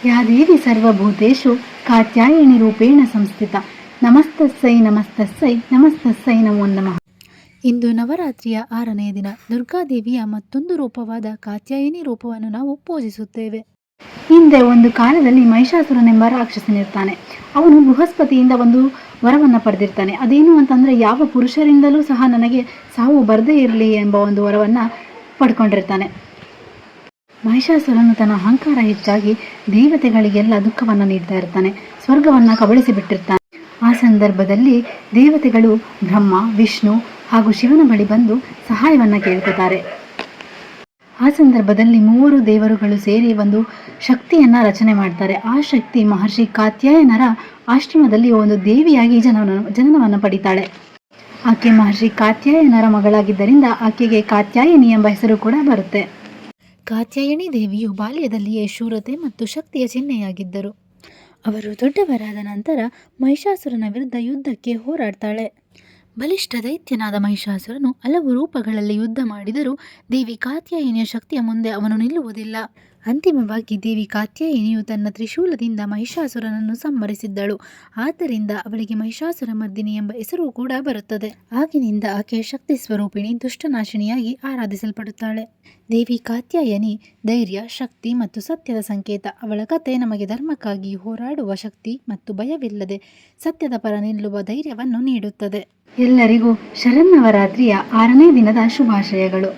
ಯಾ ದೇವಿ ಸರ್ವಭೂತೇಷು ಕಾತ್ಯಾಯಿನಿ ರೂಪೇಣ ಸಂಸ್ಥಿತ ನಮಸ್ತಸ್ಸೈ ನಮಸ್ತಸ್ಸೈ ನಮಸ್ತಸ್ಸೈ ನಮೋ ನಮಃ. ಇಂದು ನವರಾತ್ರಿಯ 6ನೇ ದಿನ ದುರ್ಗಾದೇವಿಯ ಮತ್ತೊಂದು ರೂಪವಾದ ಕಾತ್ಯಾಯಿನಿ ರೂಪವನ್ನು ನಾವು ಪೂಜಿಸುತ್ತೇವೆ. ಹಿಂದೆ ಒಂದು ಕಾಲದಲ್ಲಿ ಮಹಿಷಾಸುರನೆಂಬ ರಾಕ್ಷಸನಿರ್ತಾನೆ. ಅವನು ಬೃಹಸ್ಪತಿಯಿಂದ ಒಂದು ವರವನ್ನು ಪಡೆದಿರ್ತಾನೆ. ಅದೇನು ಅಂತಂದರೆ, ಯಾವ ಪುರುಷರಿಂದಲೂ ಸಹ ನನಗೆ ಸಾವು ಬರದೇ ಇರಲಿ ಎಂಬ ಒಂದು ವರವನ್ನು ಪಡ್ಕೊಂಡಿರ್ತಾನೆ. ಮಹಿಷಾಸುರನು ತನ್ನ ಅಹಂಕಾರ ಹೆಚ್ಚಾಗಿ ದೇವತೆಗಳಿಗೆಲ್ಲ ದುಃಖವನ್ನು ನೀಡ್ತಾ ಇರ್ತಾನೆ. ಸ್ವರ್ಗವನ್ನು ಕಬಳಿಸಿ ಬಿಟ್ಟಿರ್ತಾನೆ. ಆ ಸಂದರ್ಭದಲ್ಲಿ ದೇವತೆಗಳು ಬ್ರಹ್ಮ, ವಿಷ್ಣು ಹಾಗೂ ಶಿವನ ಬಳಿ ಬಂದು ಸಹಾಯವನ್ನು ಕೇಳ್ಕೊತಾರೆ. ಆ ಸಂದರ್ಭದಲ್ಲಿ 3 ದೇವರುಗಳು ಸೇರಿ ಒಂದು ಶಕ್ತಿಯನ್ನು ರಚನೆ ಮಾಡ್ತಾರೆ. ಆ ಶಕ್ತಿ ಮಹರ್ಷಿ ಕಾತ್ಯಾಯನರ ಆಶ್ರಮದಲ್ಲಿ ಒಂದು ದೇವಿಯಾಗಿ ಜನನವನ್ನು ಪಡಿತಾಳೆ. ಆಕೆ ಮಹರ್ಷಿ ಕಾತ್ಯಾಯನರ ಮಗಳಾಗಿದ್ದರಿಂದ ಆಕೆಗೆ ಕಾತ್ಯಾಯಿನಿ ಎಂಬ ಹೆಸರು ಕೂಡ ಬರುತ್ತೆ. ಕಾತ್ಯಾಯನಿ ದೇವಿಯು ಬಾಲ್ಯದಲ್ಲಿಯೇ ಶೂರತೆ ಮತ್ತು ಶಕ್ತಿಯ ಚಿಹ್ನೆಯಾಗಿದ್ದರು. ಅವರು ದೊಡ್ಡವರಾದ ನಂತರ ಮಹಿಷಾಸುರನ ವಿರುದ್ಧ ಯುದ್ಧಕ್ಕೆ ಹೋರಾಡ್ತಾಳೆ. ಬಲಿಷ್ಠ ದೈತ್ಯನಾದ ಮಹಿಷಾಸುರನು ಹಲವು ರೂಪಗಳಲ್ಲಿ ಯುದ್ಧ ಮಾಡಿದರೂ ದೇವಿ ಕಾತ್ಯಾಯಿನಿಯ ಶಕ್ತಿಯ ಮುಂದೆ ಅವನು ನಿಲ್ಲುವುದಿಲ್ಲ. ಅಂತಿಮವಾಗಿ ದೇವಿ ಕಾತ್ಯಾಯಿನಿಯು ತನ್ನ ತ್ರಿಶೂಲದಿಂದ ಮಹಿಷಾಸುರನನ್ನು ಸಂಹರಿಸಿದ್ದಳು. ಆದ್ದರಿಂದ ಅವಳಿಗೆ ಮಹಿಷಾಸುರ ಮರ್ದಿನಿ ಎಂಬ ಹೆಸರು ಕೂಡ ಬರುತ್ತದೆ. ಆಗಿನಿಂದ ಆಕೆ ಶಕ್ತಿ ಸ್ವರೂಪಿಣಿ, ದುಷ್ಟನಾಶಿನಿಯಾಗಿ ಆರಾಧಿಸಲ್ಪಡುತ್ತಾಳೆ. ದೇವಿ ಕಾತ್ಯಾಯನಿ ಧೈರ್ಯ, ಶಕ್ತಿ ಮತ್ತು ಸತ್ಯದ ಸಂಕೇತ. ಅವಳ ಕಥೆ ನಮಗೆ ಧರ್ಮಕ್ಕಾಗಿ ಹೋರಾಡುವ ಶಕ್ತಿ ಮತ್ತು ಭಯವಿಲ್ಲದೆ ಸತ್ಯದ ಪರ ನಿಲ್ಲುವ ಧೈರ್ಯವನ್ನು ನೀಡುತ್ತದೆ. ಎಲ್ಲರಿಗೂ ಶರನ್ನವರಾತ್ರಿಯ 6ನೇ ದಿನದ ಶುಭಾಶಯಗಳು.